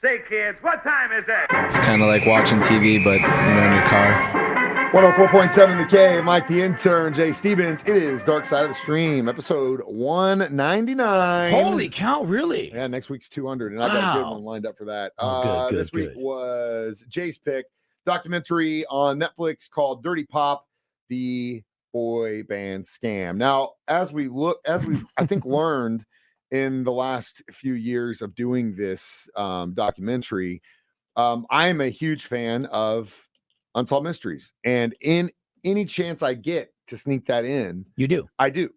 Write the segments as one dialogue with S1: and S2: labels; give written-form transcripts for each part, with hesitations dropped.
S1: Say, kids, what time is it?
S2: It's kind of like watching TV, but, in your car.
S3: 104.7 The K, Mike the Intern, Jay Stevens. It is Dark Side of the Stream, episode 199.
S4: Holy cow, really?
S3: Yeah, next week's 200, and I got a good one lined up for that.
S4: Good,
S3: this week was Jay's pick, documentary on Netflix called Dirty Pop, the boy band scam. Now, as we I think learned in the last few years of doing this documentary, I'm a huge fan of Unsolved Mysteries, and in any chance I get to sneak that in, I do.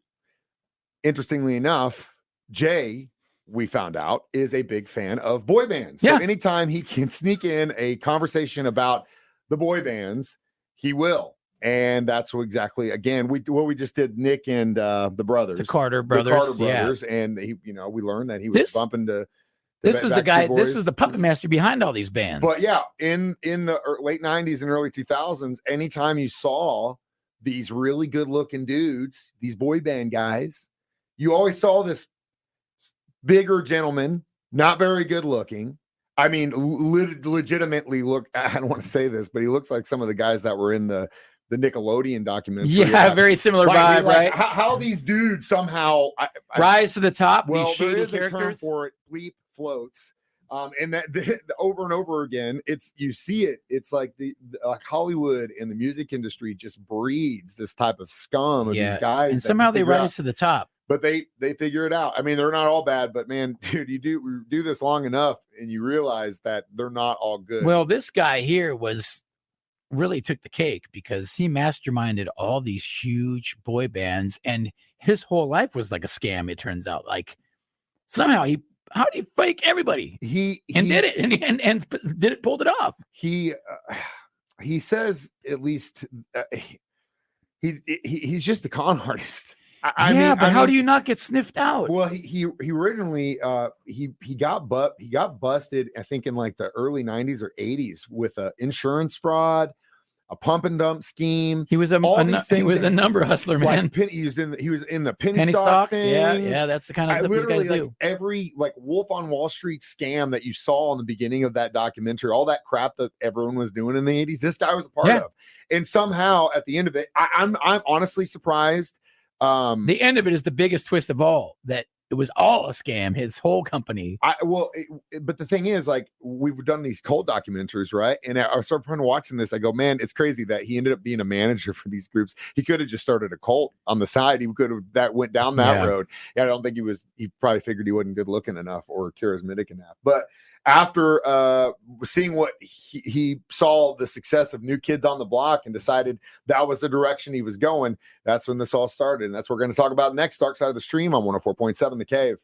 S3: Interestingly enough, Jay, we found out, is a big fan of boy bands. So anytime he can sneak in a conversation about the boy bands, he will. And that's exactly, again, what we just did, Nick and the brothers,
S4: the Carter brothers,
S3: and we learned that he was bumping to.
S4: This was the guy. Boys. This was the puppet master behind all these bands.
S3: But yeah, in the late 90s and early 2000s, anytime you saw these really good looking dudes, these boy band guys, you always saw this bigger gentleman, not very good looking. I mean, legitimately look. I don't want to say this, but he looks like some of the guys that were in the Nickelodeon documentary.
S4: Yeah, very similar vibe, right?
S3: How these dudes somehow
S4: rise to the top.
S3: Well,
S4: these
S3: there is
S4: characters.
S3: A term for it, bleep floats. And that over and over again, you see it. It's like like Hollywood and the music industry just breeds this type of scum of these guys,
S4: and somehow they rise to the top.
S3: But they figure it out. I mean, they're not all bad, but man, dude, you do this long enough, and you realize that they're not all good.
S4: Well, this guy here really took the cake because he masterminded all these huge boy bands, and his whole life was like a scam. It turns out, like somehow how did he fake everybody? He did it, and pulled it off.
S3: He says at least he's just a con artist.
S4: I mean, how do you not get sniffed out?
S3: Well, he originally he got busted, I think, in like the early 90s or 80s with insurance fraud, a pump and dump scheme.
S4: He was a number hustler, man.
S3: Like he was in the penny stock things.
S4: Yeah, that's the kind of stuff these guys do.
S3: Every like Wolf on Wall Street scam that you saw in the beginning of that documentary, all that crap that everyone was doing in the 80s, this guy was a part of. And somehow at the end of it, I'm honestly surprised.
S4: The end of it is the biggest twist of all, that it was all a scam, his whole company.
S3: But the thing is, like, we've done these cult documentaries, right? And I started watching this. I go, man, it's crazy that he ended up being a manager for these groups. He could have just started a cult on the side. He could have went down that road. Yeah, I don't think he probably figured he wasn't good looking enough or charismatic enough. But after seeing what he saw the success of New Kids on the Block and decided that was the direction he was going, that's when this all started. And that's what we're going to talk about next. Dark Side of the Stream on 104.7 The Cave.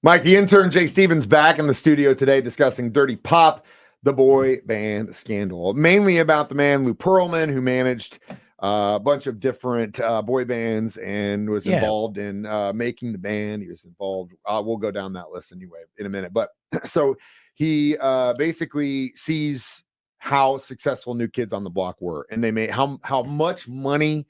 S3: Mike the Intern, Jay Stevens, back in the studio today discussing Dirty Pop, the boy band scandal. Mainly about the man Lou Pearlman, who managed a bunch of different boy bands and was involved in making the band. He was involved. We'll go down that list anyway in a minute. But so he basically sees how successful New Kids on the Block were, and they made how much money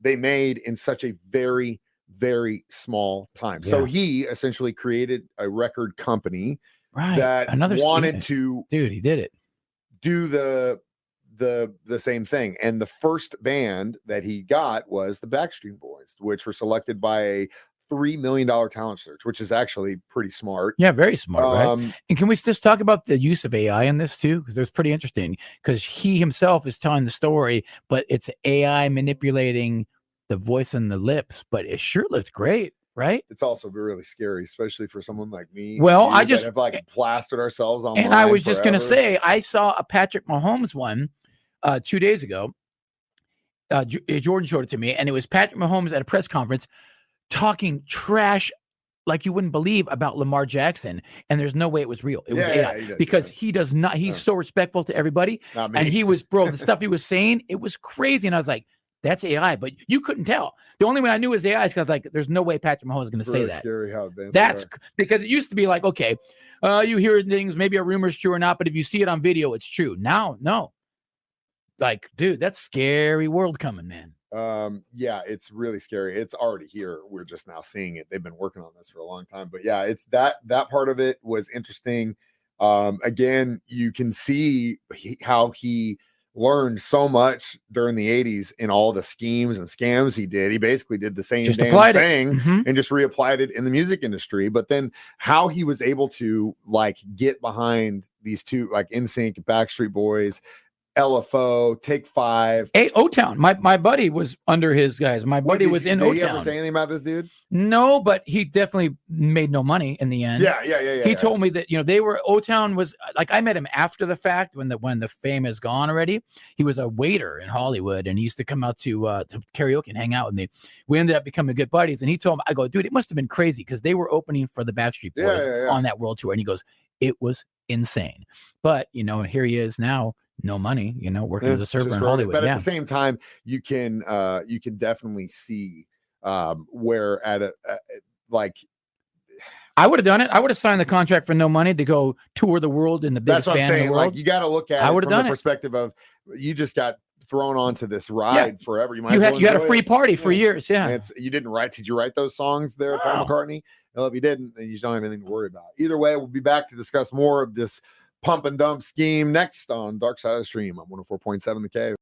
S3: they made in such a very, very small time. So he essentially created a record company that wanted to
S4: he did it.
S3: Do the same thing. And the first band that he got was the Backstreet Boys, which were selected by a $3 million talent search, which is actually pretty smart.
S4: Yeah, very smart, right? And can we just talk about the use of AI in this too? Because it's pretty interesting, because he himself is telling the story, but it's AI manipulating the voice and the lips, but it sure looks great, right?
S3: It's also really scary, especially for someone like me.
S4: Well, I just
S3: have like plastered ourselves online.
S4: And I was just going to say, I saw a Patrick Mahomes one 2 days ago. Jordan showed it to me, and it was Patrick Mahomes at a press conference talking trash like you wouldn't believe about Lamar Jackson, and there's no way it was real. It was AI, because he does not. He's so respectful to everybody, and he was, the stuff he was saying, it was crazy, and I was like, that's AI, but you couldn't tell. The only way I knew it was AI is because, like, there's no way Patrick Mahomes is going to say that.
S3: Scary how advanced
S4: that's because it used to be like, okay, you hear things, maybe a rumor is true or not, but if you see it on video, it's true. Now, no. Like, dude, that's scary world coming, man.
S3: Yeah, it's really scary. It's already here. We're just now seeing it. They've been working on this for a long time, but yeah, it's that part of it was interesting. Again, you can see how he learned so much during the 80s in all the schemes and scams he did. He basically did the same
S4: Just
S3: damn
S4: applied it.
S3: thing
S4: Mhm.
S3: and just reapplied it in the music industry. But then how he was able to like get behind these two, like NSYNC, Backstreet Boys, LFO, Take Five.
S4: Hey, O-Town. My buddy was under his guys. My buddy was in
S3: Did he ever
S4: O-Town.
S3: say anything about this dude?
S4: No, but he definitely made no money in the end.
S3: Yeah.
S4: He told me that, they were, O-Town was like, I met him after the fact when the fame is gone already. He was a waiter in Hollywood and he used to come out to karaoke and hang out with me. We ended up becoming good buddies. And he told me, I go, dude, it must have been crazy because they were opening for the Backstreet Boys on that world tour. And he goes, it was insane. But, here he is now. No money, working as a server in Hollywood.
S3: But at the same time, you can definitely see where like
S4: I would have done it. I would have signed the contract for no money to go tour the world in the biggest band in the world.
S3: Like you got to look at it from the perspective of you just got thrown onto this ride forever. You had
S4: a free party for years. Yeah,
S3: you didn't write. Did you write those songs there, Paul McCartney? Well, if you didn't, then you just don't have anything to worry about. Either way, we'll be back to discuss more of this pump and dump scheme next on Dark Side of the Stream on 104.7 The Cave.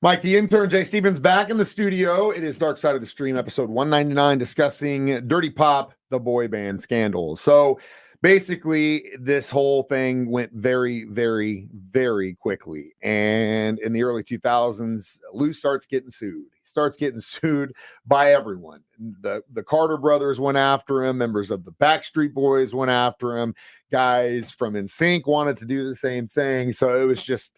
S3: Mike, the intern, Jay Stevens, back in the studio. It is Dark Side of the Stream, episode 199, discussing Dirty Pop, the boy band scandal. So basically, this whole thing went very, very, very quickly. And in the early 2000s, Lou starts getting sued. He starts getting sued by everyone. The Carter brothers went after him. Members of the Backstreet Boys went after him. Guys from NSYNC wanted to do the same thing. So it was just,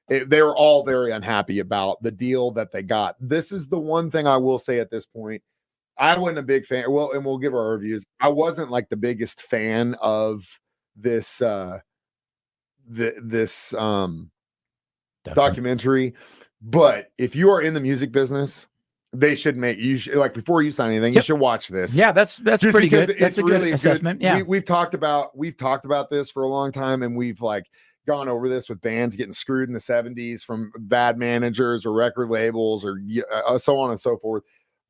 S3: they were all very unhappy about the deal that they got. This is the one thing I will say at this point. I wasn't a big fan. Well, and we'll give our reviews. I wasn't like the biggest fan of this documentary. But if you are in the music business, they should make you like before you sign anything, you should watch this.
S4: Yeah, that's
S3: just
S4: pretty good.
S3: It's
S4: That's a
S3: really
S4: good assessment. Yeah,
S3: we've talked about this for a long time, and we've like gone over this with bands getting screwed in the 70s from bad managers or record labels or so on and so forth.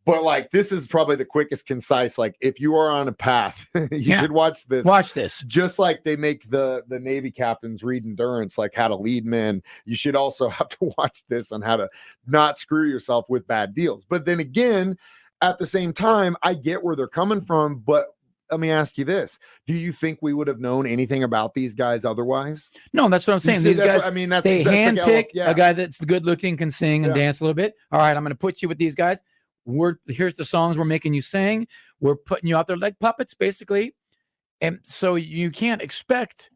S3: But like, this is probably the quickest, concise, like if you are on a path, you should watch this.
S4: Watch this.
S3: Just like they make the Navy captains read endurance, like how to lead men. You should also have to watch this on how to not screw yourself with bad deals. But then again, at the same time, I get where they're coming from, but let me ask you this. Do you think we would have known anything about these guys otherwise?
S4: No, that's what I'm saying. These guys, they handpick a guy that's good looking, can sing and dance a little bit. All right, I'm going to put you with these guys. Here's the songs we're making you sing. We're putting you out there like puppets, basically. And so you can't expect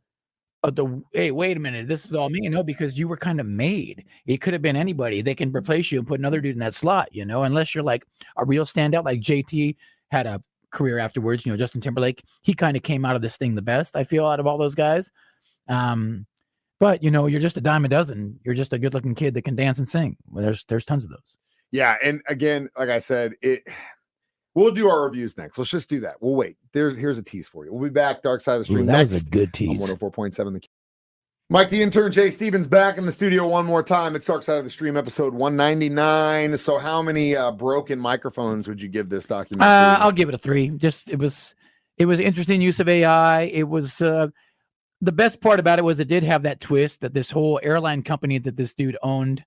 S4: hey, wait a minute, this is all me, because you were kind of made. It could have been anybody. They can replace you and put another dude in that slot, unless you're like a real standout, like JT had a career afterwards, Justin Timberlake, he kind of came out of this thing the best, I feel, out of all those guys. But you're just a dime a dozen. You're just a good looking kid that can dance and sing. Well, there's tons of those. Yeah.
S3: And again, like I said, we'll do our reviews next. Let's just do that. We'll wait. Here's a tease for you. We'll be back Dark Side of the Stream next.
S4: That was a good tease.
S3: 104.7 The Cave. Mike, the intern, Jay Stevens, back in the studio one more time. It's Dark Side of the Stream, episode 199. So how many broken microphones would you give this documentary?
S4: I'll give it a 3. It was interesting use of AI. It was the best part about it was it did have that twist that this whole airline company that this dude owned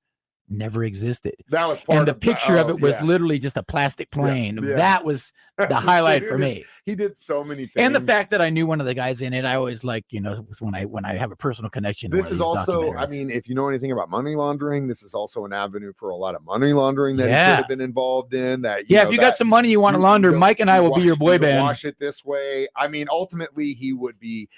S4: never existed.
S3: That was part
S4: and the picture of it was literally just a plastic plane. Yeah. That was the highlight for me.
S3: He did so many things.
S4: And the fact that I knew one of the guys in it, I always like, when I have a personal connection.
S3: This is also, I mean, if you know anything about money laundering, this is also an avenue for a lot of money laundering that he could have been involved in. That
S4: if you got some money you want to launder, Mike and I will be your boy band.
S3: Wash it this way. I mean, ultimately, he would be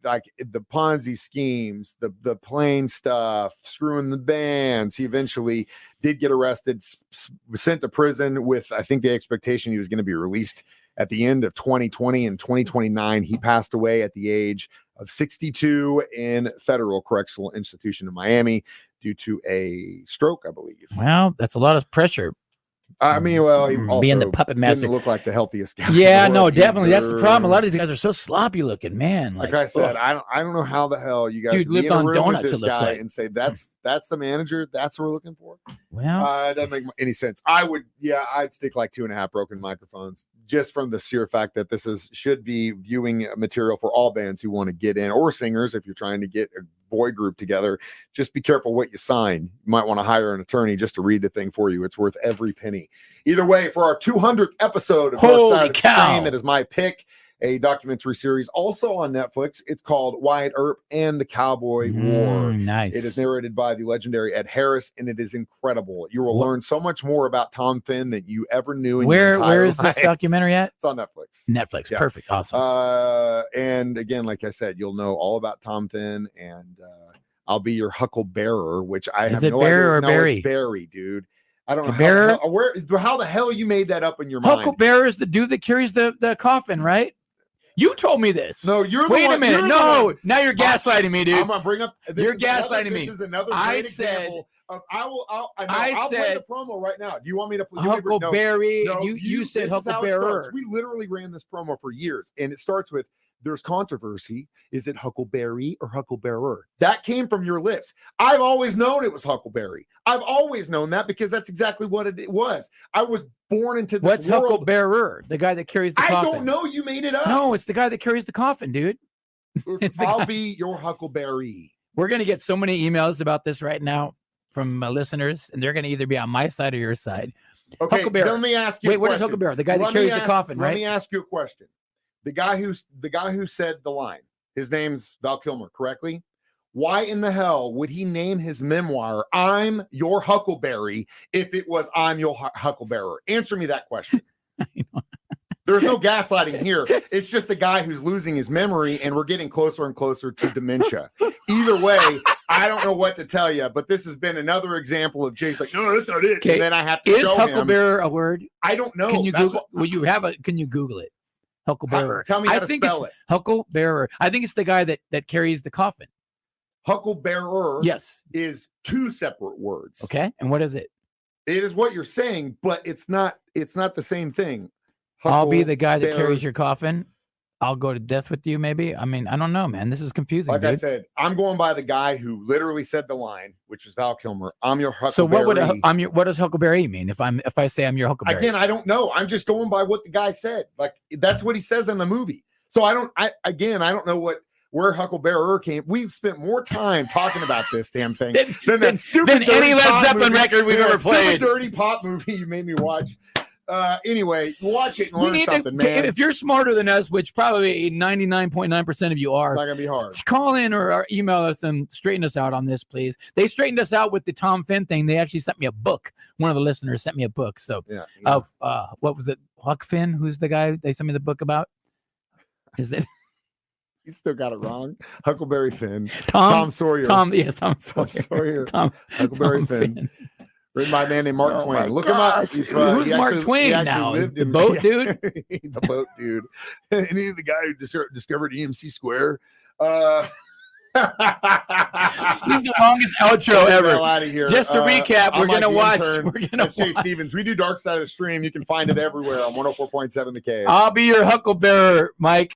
S3: like the Ponzi schemes, the plane stuff, screwing the bands. He eventually did get arrested, sent to prison with, I think, the expectation he was going to be released at the end of 2020 and 2029. He passed away at the age of 62 in Federal Correctional Institution in Miami due to a stroke, I believe.
S4: Well, that's a lot of pressure.
S3: I mean, well, he also
S4: being the puppet master.
S3: didn't look like the healthiest guy.
S4: Yeah,
S3: in the
S4: no,
S3: world
S4: definitely. That's the
S3: either.
S4: problem. A lot of these guys are so sloppy looking, man.
S3: Like I said, I don't know how the hell you guys
S4: Dude
S3: would be
S4: lived
S3: in a
S4: on
S3: room with
S4: donuts,
S3: this
S4: it looks
S3: guy
S4: like.
S3: and say that's the manager. That's what we're looking for.
S4: Well,
S3: It doesn't make any sense. I'd stick like 2.5 broken microphones just from the sheer fact that this should be viewing material for all bands who want to get in, or singers if you're trying to get a boy group together. Just be careful what you sign. You might want to hire an attorney just to read the thing for you. It's worth every penny. Either way, for our 200th episode of Dark Side of the Screen, that is my pick. A documentary series also on Netflix. It's called Wyatt Earp and the Cowboy War.
S4: Nice.
S3: It is narrated by the legendary Ed Harris, and it is incredible. You will learn so much more about Tom Finn than you ever knew in your entire
S4: Where is
S3: life.
S4: this documentary at?
S3: It's on Netflix.
S4: Netflix.
S3: Yeah.
S4: Perfect. Awesome.
S3: And again, like I said, you'll know all about Tom Finn, and I'll be your Hucklebearer, which I have no idea.
S4: Or
S3: no,
S4: Barry?
S3: it's Barry, dude. I don't know how the hell you made that up in your mind.
S4: Hucklebearer is the dude that carries the coffin, right? You told me this.
S3: No, you're the
S4: Wait
S3: one.
S4: a minute. No, now you're gaslighting me, dude.
S3: I'm gonna bring up.
S4: You're gaslighting me.
S3: This is another
S4: I
S3: great
S4: said-
S3: example of. I'll play the promo right now. Do you want me to?
S4: Huckleberry.
S3: No,
S4: you said
S3: this is how it starts.
S4: Hucklebearer.
S3: We literally ran this promo for years, and it starts with, "There's controversy. Is it Huckleberry or Hucklebearer?" That came from your lips. I've always known it was Huckleberry. I've always known that because that's exactly what it was. I was born into this
S4: What's
S3: world.
S4: Hucklebearer? The guy that carries the
S3: I
S4: coffin.
S3: don't know. You made it up.
S4: No, it's the guy that carries the coffin, dude. It's the
S3: I'll
S4: guy.
S3: be your Huckleberry.
S4: We're gonna get so many emails about this right now from listeners, and they're gonna either be on my side or your side.
S3: Okay,
S4: Huckleberry.
S3: let me ask you.
S4: Wait,
S3: a
S4: what is
S3: question.
S4: Huckleberry? The guy that
S3: Let me
S4: carries the
S3: ask-
S4: coffin,
S3: Let
S4: right?
S3: me ask you a question. The guy who said the line, his name's Val Kilmer, correctly? Why in the hell would he name his memoir "I'm Your Huckleberry" if it was "I'm Your Hucklebearer"? Answer me that question. There's no gaslighting here. It's just the guy who's losing his memory, and we're getting closer and closer to dementia. Either way, I don't know what to tell you, but this has been another example of Jay's like, "No, that's not it."
S4: Okay.
S3: And then I have to
S4: Is
S3: show him.
S4: Hucklebearer a word?
S3: I don't know.
S4: Can you
S3: That's
S4: Google? Will you have a? Can you Google it? Hucklebearer.
S3: Tell me how to
S4: think
S3: spell
S4: it's
S3: it.
S4: Hucklebearer. I think it's the guy that carries the coffin.
S3: Hucklebearer
S4: Yes.
S3: is two separate words.
S4: Okay. And what is it?
S3: It is what you're saying, but it's not the same thing.
S4: I'll be the guy that
S3: Hucklebearer-
S4: carries your coffin. I'll go to death with you, maybe. I mean, I don't know, man. This is confusing,
S3: Like
S4: dude.
S3: I said, I'm going by the guy who literally said the line, which is Val Kilmer. "I'm your Huckleberry."
S4: So what does Huckleberry mean? If I say I'm your Huckleberry,
S3: Again, I don't know. I'm just going by what the guy said. Like that's what he says in the movie. So I don't know where Hucklebearer came. We've spent more time talking about this damn thing than that stupid
S4: than any
S3: dirty
S4: Led
S3: pop
S4: Zeppelin
S3: movie-
S4: record we've
S3: than
S4: ever
S3: that stupid
S4: played.
S3: dirty pop movie you made me watch. Anyway, watch it and
S4: You
S3: learn
S4: need
S3: something,
S4: to,
S3: man.
S4: if you're smarter than us, which probably 99.9% of you are,
S3: It's not gonna be hard.
S4: call in or email us and straighten us out on this, please. They straightened us out with the Tom Finn thing. They actually sent me a book. One of the listeners sent me a book. So,
S3: Yeah.
S4: what was it? Huck Finn? Who's the guy they sent me the book about? Is it
S3: You still got it wrong. Huckleberry Finn.
S4: Tom?
S3: Tom Sawyer.
S4: Yes, Tom
S3: Tom
S4: Sawyer.
S3: Sawyer.
S4: Tom
S3: Huckleberry
S4: Tom
S3: Finn. Written by a man named Mark
S4: Oh
S3: Twain.
S4: my
S3: Look him up.
S4: gosh.
S3: He's,
S4: Who's
S3: he
S4: Mark
S3: actually-
S4: Twain
S3: he actually
S4: now?
S3: lived
S4: The
S3: in-
S4: boat dude?
S3: The boat dude. And he's the guy who discovered EMC Square.
S4: This is the longest outro ever.
S3: Out of here.
S4: Just to recap,
S3: I'm
S4: we're gonna
S3: Mike the
S4: watch.
S3: Intern.
S4: We're gonna
S3: That's Jay
S4: watch.
S3: Stevens. We do Dark Side of the Stream. You can find it everywhere on 104.7 The Cave.
S4: I'll be your Hucklebearer, Mike.